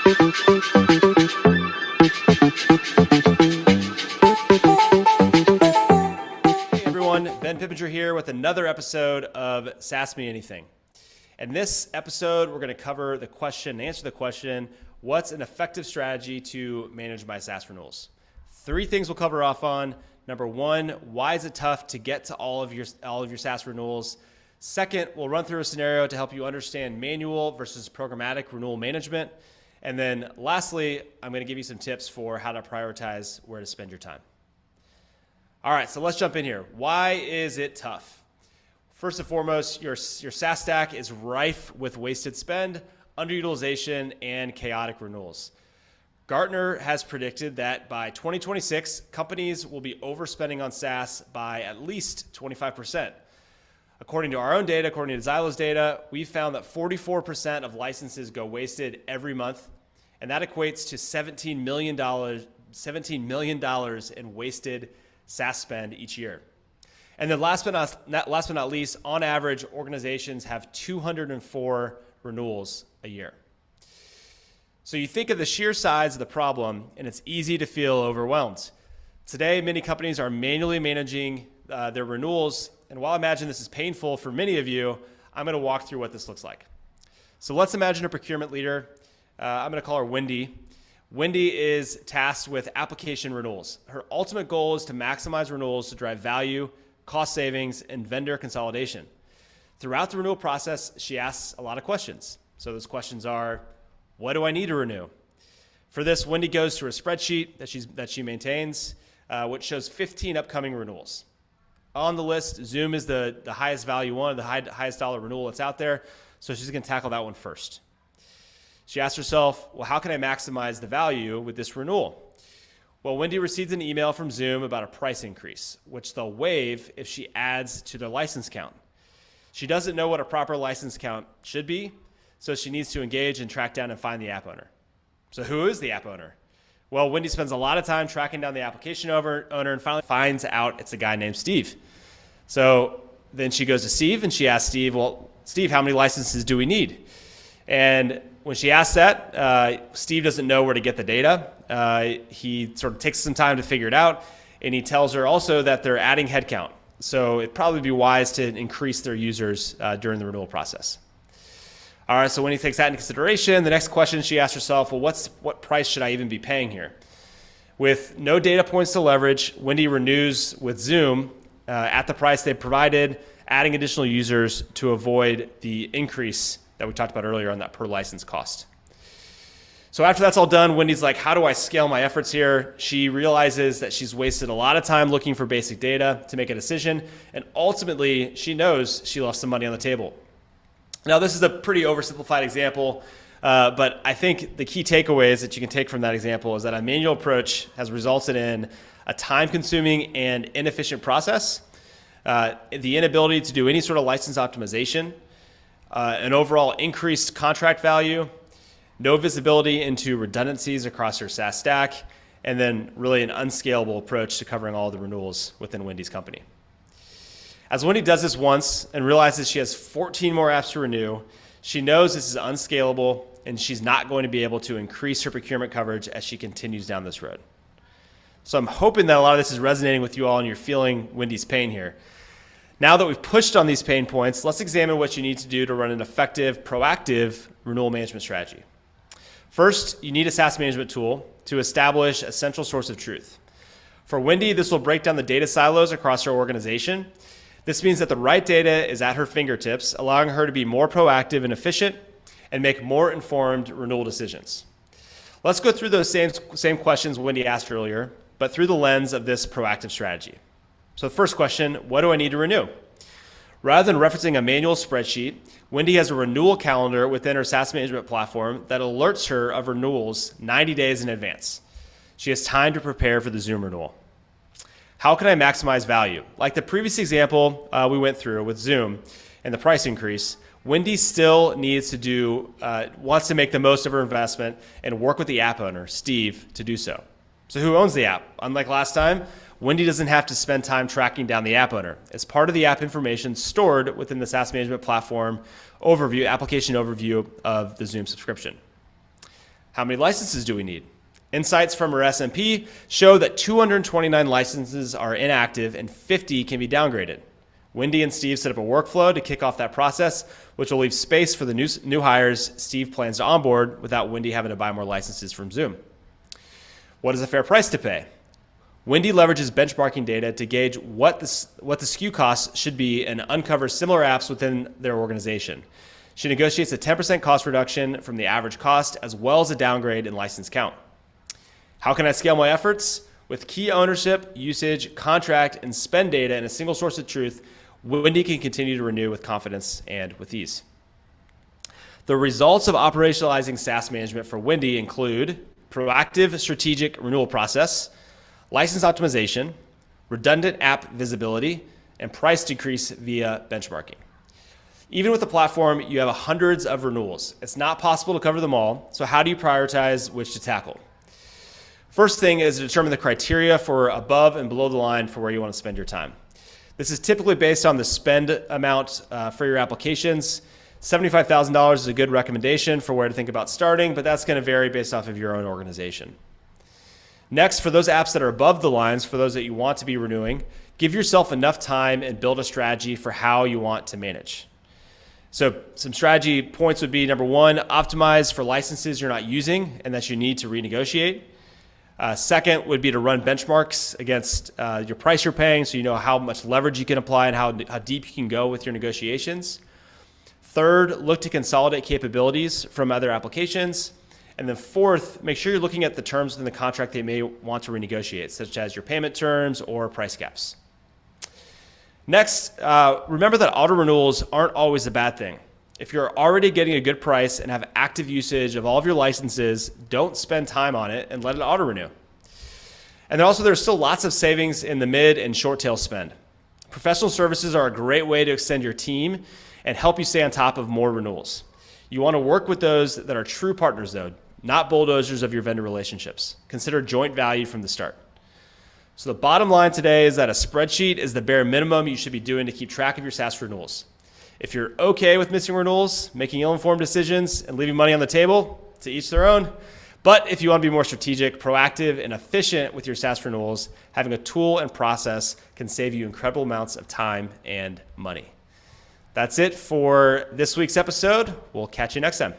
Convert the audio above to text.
everyone, Ben Pippinger here with another episode of SaaS Me Anything. In this episode, we're going to cover the question, answer the question, what's an effective strategy to manage my SaaS renewals? Three things we'll cover off on. Number one, why is it tough to get to all of your SaaS renewals? Second, we'll run through a scenario to help you understand manual versus programmatic renewal management. And then lastly, I'm going to give you some tips for how to prioritize where to spend your time. All right, so let's jump in here. Why is it tough? First and foremost, your SaaS stack is rife with wasted spend, underutilization, and chaotic renewals. Gartner has predicted that by 2026, companies will be overspending on SaaS by at least 25%. According to our own data, according to Zylo's data, we found that 44% of licenses go wasted every month, and that equates to $17 million in wasted SaaS spend each year. And then last but not least, on average, organizations have 204 renewals a year. So you think of the sheer size of the problem, and it's easy to feel overwhelmed. Today, many companies are manually managing their renewals, and while I imagine this is painful for many of you, I'm going to walk through what this looks like. So let's imagine a procurement leader. I'm going to call her Wendy. Wendy is tasked with application renewals. Her ultimate goal is to maximize renewals to drive value, cost savings, and vendor consolidation. Throughout the renewal process, she asks a lot of questions. So those questions are, what do I need to renew? For this, Wendy goes to a spreadsheet that she maintains, which shows 15 upcoming renewals. On the list, Zoom is the highest value one, the highest dollar renewal that's out there, so she's going to tackle that one first. She asks herself, well, how can I maximize the value with this renewal? Well, Wendy receives an email from Zoom about a price increase, which they'll waive if she adds to their license count. She doesn't know what a proper license count should be, so she needs to engage and track down and find the app owner. So who is the app owner? Well, Wendy spends a lot of time tracking down the application owner and finally finds out it's a guy named Steve. So then she goes to Steve and she asks Steve, well, Steve, how many licenses do we need? And when she asks that, Steve doesn't know where to get the data. He sort of takes some time to figure it out, and he tells her also that they're adding headcount. So it'd probably be wise to increase their users during the renewal process. All right, so when he takes that into consideration, the next question she asks herself, well, what price should I even be paying here? With no data points to leverage, Wendy renews with Zoom at the price they provided, adding additional users to avoid the increase that we talked about earlier on that per license cost. So after that's all done, Wendy's like, how do I scale my efforts here? She realizes that she's wasted a lot of time looking for basic data to make a decision, and ultimately she knows she left some money on the table. Now, this is a pretty oversimplified example, but I think the key takeaways that you can take from that example is that a manual approach has resulted in a time-consuming and inefficient process, the inability to do any sort of license optimization, an overall increased contract value, no visibility into redundancies across your SaaS stack, and then really an unscalable approach to covering all the renewals within Wendy's company. As Wendy does this once and realizes she has 14 more apps to renew, she knows this is unscalable and she's not going to be able to increase her procurement coverage as she continues down this road. So I'm hoping that a lot of this is resonating with you all and you're feeling Wendy's pain here. Now that we've pushed on these pain points, let's examine what you need to do to run an effective, proactive renewal management strategy. First, you need a SaaS management tool to establish a central source of truth. For Wendy, this will break down the data silos across her organization. This means that the right data is at her fingertips, allowing her to be more proactive and efficient and make more informed renewal decisions. Let's go through those same questions Wendy asked earlier, but through the lens of this proactive strategy. So the first question, what do I need to renew? Rather than referencing a manual spreadsheet, Wendy has a renewal calendar within her SaaS management platform that alerts her of renewals 90 days in advance. She has time to prepare for the Zoom renewal. How can I maximize value? Like the previous example we went through with Zoom and the price increase, Wendy still needs to wants to make the most of her investment and work with the app owner, Steve, to do so. So who owns the app? Unlike last time, Wendy doesn't have to spend time tracking down the app owner. It's part of the app information stored within the SaaS management platform application overview of the Zoom subscription. How many licenses do we need? Insights from our SMP show that 229 licenses are inactive and 50 can be downgraded. Wendy and Steve set up a workflow to kick off that process, which will leave space for the new hires Steve plans to onboard without Wendy having to buy more licenses from Zoom. What is a fair price to pay? Wendy leverages benchmarking data to gauge what the SKU costs should be and uncover similar apps within their organization. She negotiates a 10% cost reduction from the average cost, as well as a downgrade in license count. How can I scale my efforts? With key ownership, usage, contract, and spend data in a single source of truth, Wendy can continue to renew with confidence and with ease. The results of operationalizing SaaS management for Wendy include proactive strategic renewal process, license optimization, redundant app visibility, and price decrease via benchmarking. Even with the platform, you have hundreds of renewals. It's not possible to cover them all, so how do you prioritize which to tackle? First thing is to determine the criteria for above and below the line for where you want to spend your time. This is typically based on the spend amount for your applications. $75,000 is a good recommendation for where to think about starting, but that's going to vary based off of your own organization. Next, for those apps that are above the lines, for those that you want to be renewing, give yourself enough time and build a strategy for how you want to manage. So some strategy points would be, number one, optimize for licenses you're not using and that you need to renegotiate. Second would be to run benchmarks against your price you're paying so you know how much leverage you can apply and how deep you can go with your negotiations. Third, look to consolidate capabilities from other applications. And then fourth, make sure you're looking at the terms in the contract that you may want to renegotiate, such as your payment terms or price caps. Next, remember that auto renewals aren't always a bad thing. If you're already getting a good price and have active usage of all of your licenses, don't spend time on it and let it auto renew. And then also there's still lots of savings in the mid and short tail spend. Professional services are a great way to extend your team and help you stay on top of more renewals. You want to work with those that are true partners though, not bulldozers of your vendor relationships. Consider joint value from the start. So the bottom line today is that a spreadsheet is the bare minimum you should be doing to keep track of your SaaS renewals. If you're okay with missing renewals, making ill-informed decisions, and leaving money on the table, to each their own. But if you want to be more strategic, proactive, and efficient with your SaaS renewals, having a tool and process can save you incredible amounts of time and money. That's it for this week's episode. We'll catch you next time.